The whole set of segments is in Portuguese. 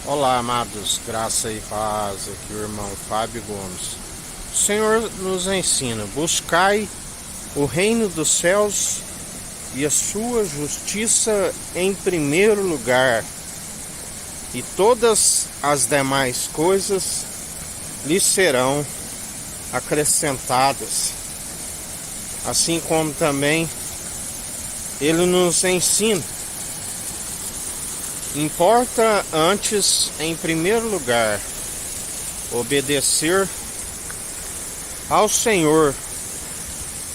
Olá, amados, graça e paz, aqui o irmão Fábio Gomes. O Senhor nos ensina: buscai o reino dos céus e a sua justiça em primeiro lugar, e todas as demais coisas lhe serão acrescentadas. Assim como também ele nos ensina: importa antes, em primeiro lugar, obedecer ao Senhor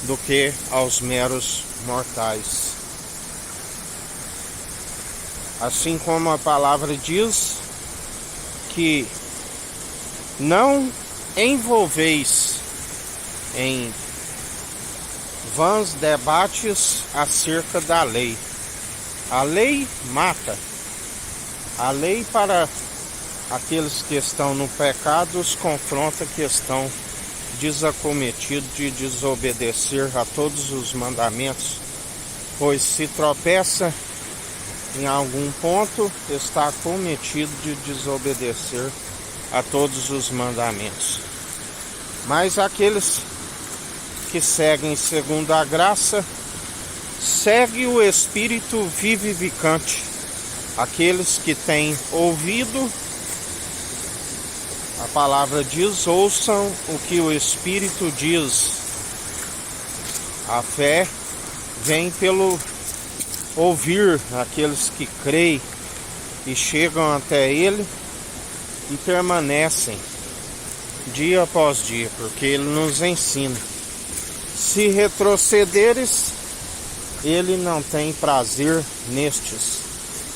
do que aos meros mortais. Assim como a palavra diz que não envolveis em vãs debates acerca da lei. A lei mata. A lei, para aqueles que estão no pecado, os confronta que estão desacometidos de desobedecer a todos os mandamentos, pois se tropeça em algum ponto, está cometido de desobedecer a todos os mandamentos. Mas aqueles que seguem segundo a graça, segue o Espírito vivificante. Aqueles que têm ouvido, a palavra diz, ouçam o que o Espírito diz. A fé vem pelo ouvir. Aqueles que creem e chegam até Ele e permanecem dia após dia, porque Ele nos ensina: se retrocederes, Ele não tem prazer nestes.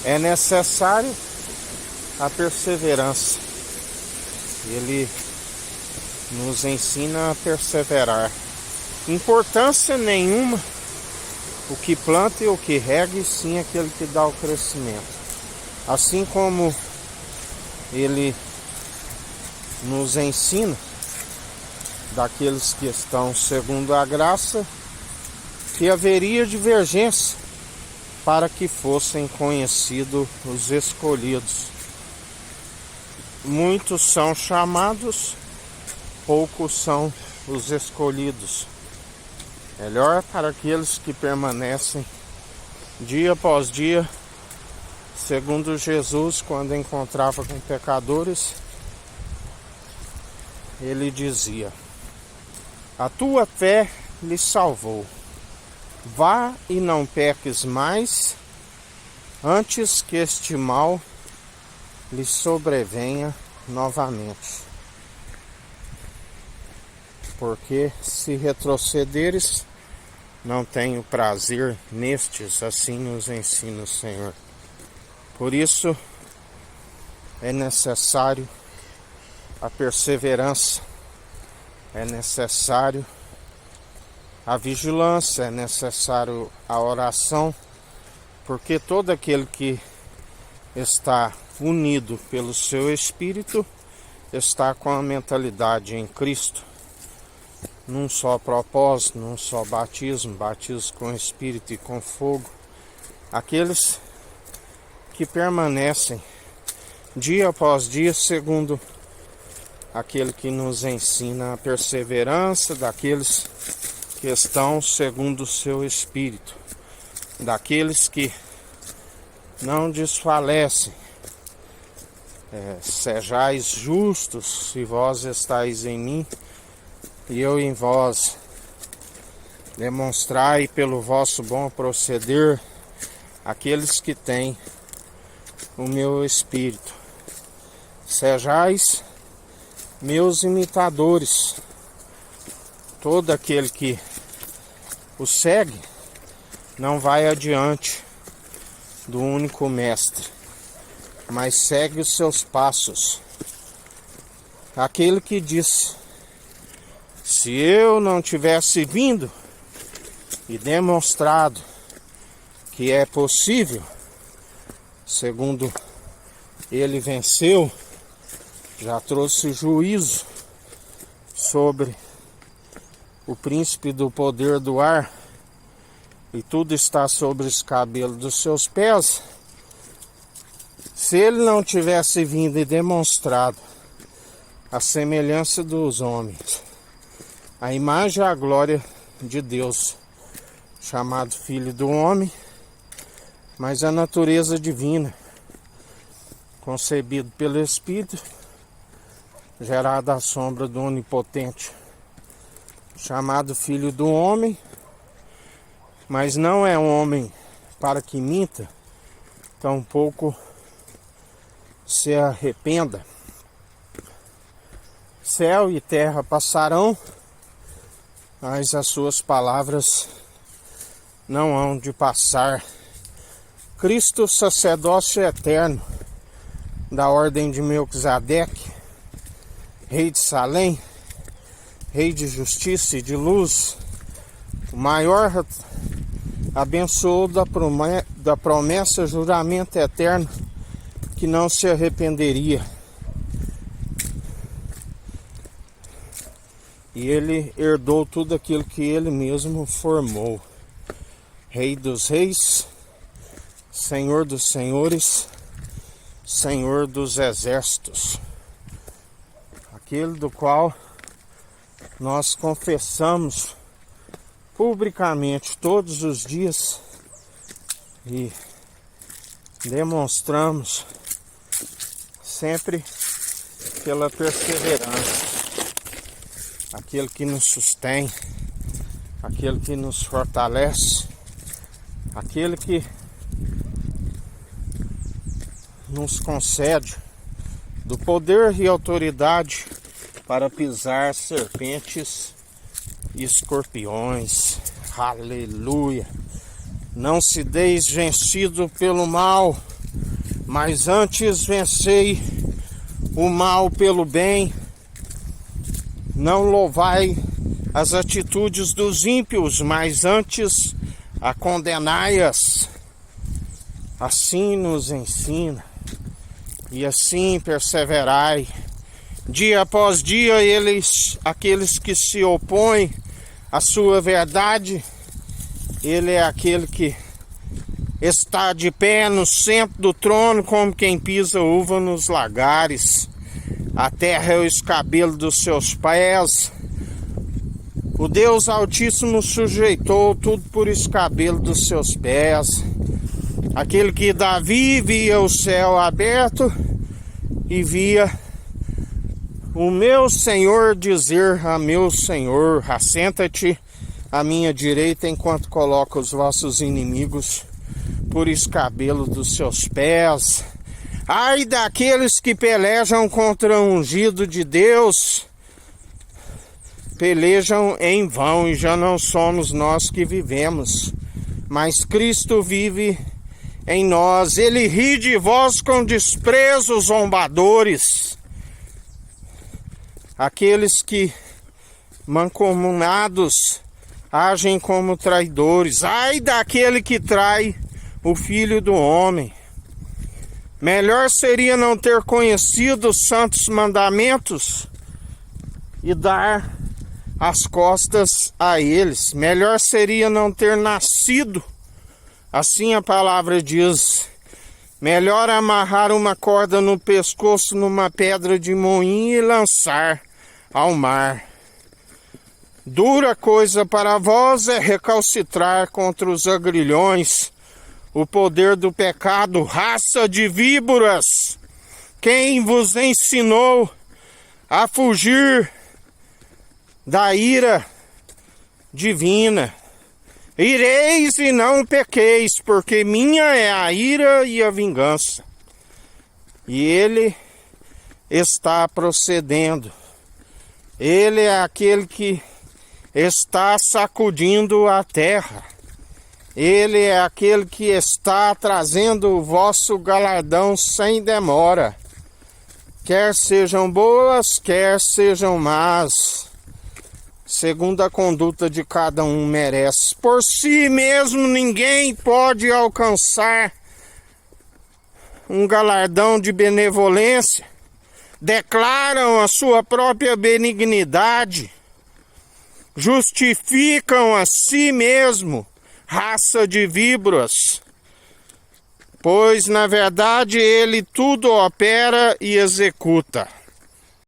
É necessário a perseverança. Ele nos ensina a perseverar. Importância nenhuma o que planta e o que rega, e sim aquele que dá o crescimento. Assim como ele nos ensina, daqueles que estão segundo a graça, que haveria divergência para que fossem conhecidos os escolhidos. Muitos são chamados, poucos são os escolhidos. Melhor para aqueles que permanecem dia após dia, segundo Jesus, quando encontrava com pecadores, ele dizia: a tua fé lhe salvou. Vá e não peques mais, antes que este mal lhe sobrevenha novamente. Porque se retrocederes, não tenho prazer nestes, assim nos ensina o Senhor. Por isso é necessário a perseverança, é necessário a vigilância, é necessário a oração, porque todo aquele que está unido pelo seu Espírito está com a mentalidade em Cristo, num só propósito, num só batismo com Espírito e com fogo. Aqueles que permanecem dia após dia, segundo aquele que nos ensina a perseverança, daqueles que estão segundo o seu Espírito, daqueles que não desfalecem. Sejais justos, se vós estáis em mim e eu em vós. Demonstrai pelo vosso bom proceder aqueles que têm o meu Espírito. Sejais meus imitadores. Todo aquele que o segue não vai adiante do único mestre, mas segue os seus passos. Aquele que diz: se eu não tivesse vindo e demonstrado que é possível, segundo ele venceu, já trouxe juízo sobre o príncipe do poder do ar, e tudo está sobre os cabelos dos seus pés. Se ele não tivesse vindo e demonstrado a semelhança dos homens, a imagem e a glória de Deus, chamado Filho do Homem, mas a natureza divina, concebido pelo Espírito, gerado à sombra do Onipotente, chamado Filho do Homem, mas não é homem para que minta, tampouco se arrependa. Céu e terra passarão, mas as suas palavras não hão de passar. Cristo, sacerdócio eterno da ordem de Melquisedeque, Rei de Salém, Rei de justiça e de luz, o maior abençoou da promessa, juramento eterno, que não se arrependeria. E ele herdou tudo aquilo que ele mesmo formou. Rei dos reis, Senhor dos senhores, Senhor dos exércitos. Aquele do qual nós confessamos publicamente todos os dias e demonstramos sempre pela perseverança, aquele que nos sustém, aquele que nos fortalece, aquele que nos concede do poder e autoridade para pisar serpentes e escorpiões. Aleluia! Não se deis vencido pelo mal, mas antes vencei o mal pelo bem. Não louvai as atitudes dos ímpios, mas antes a condenai-as. Assim nos ensina, e assim perseverai. Dia após dia, aqueles que se opõem à sua verdade, ele é aquele que está de pé no centro do trono, como quem pisa uva nos lagares. A terra é o escabelo dos seus pés. O Deus Altíssimo sujeitou tudo por escabelo dos seus pés. Aquele que Davi via o céu aberto e via o meu Senhor dizer a meu Senhor: assenta-te à minha direita enquanto coloco os vossos inimigos por escabelo dos seus pés. Ai daqueles que pelejam contra o ungido de Deus, pelejam em vão, e já não somos nós que vivemos, mas Cristo vive em nós. Ele ri de vós com desprezo, zombadores. Aqueles que, mancomunados, agem como traidores. Ai daquele que trai o Filho do Homem. Melhor seria não ter conhecido os santos mandamentos e dar as costas a eles. Melhor seria não ter nascido. Assim a palavra diz: melhor amarrar uma corda no pescoço numa pedra de moinho e lançar ao mar. Dura coisa para vós é recalcitrar contra os agrilhões o poder do pecado, raça de víboras. Quem vos ensinou a fugir da ira divina? Ireis e não pequeis, porque minha é a ira e a vingança. E ele está procedendo. Ele é aquele que está sacudindo a terra. Ele é aquele que está trazendo o vosso galardão sem demora. Quer sejam boas, quer sejam más, segundo a conduta de cada um merece. Por si mesmo ninguém pode alcançar um galardão de benevolência. Declaram a sua própria benignidade, justificam a si mesmo, raça de víboras. pois na verdade ele tudo opera e executa.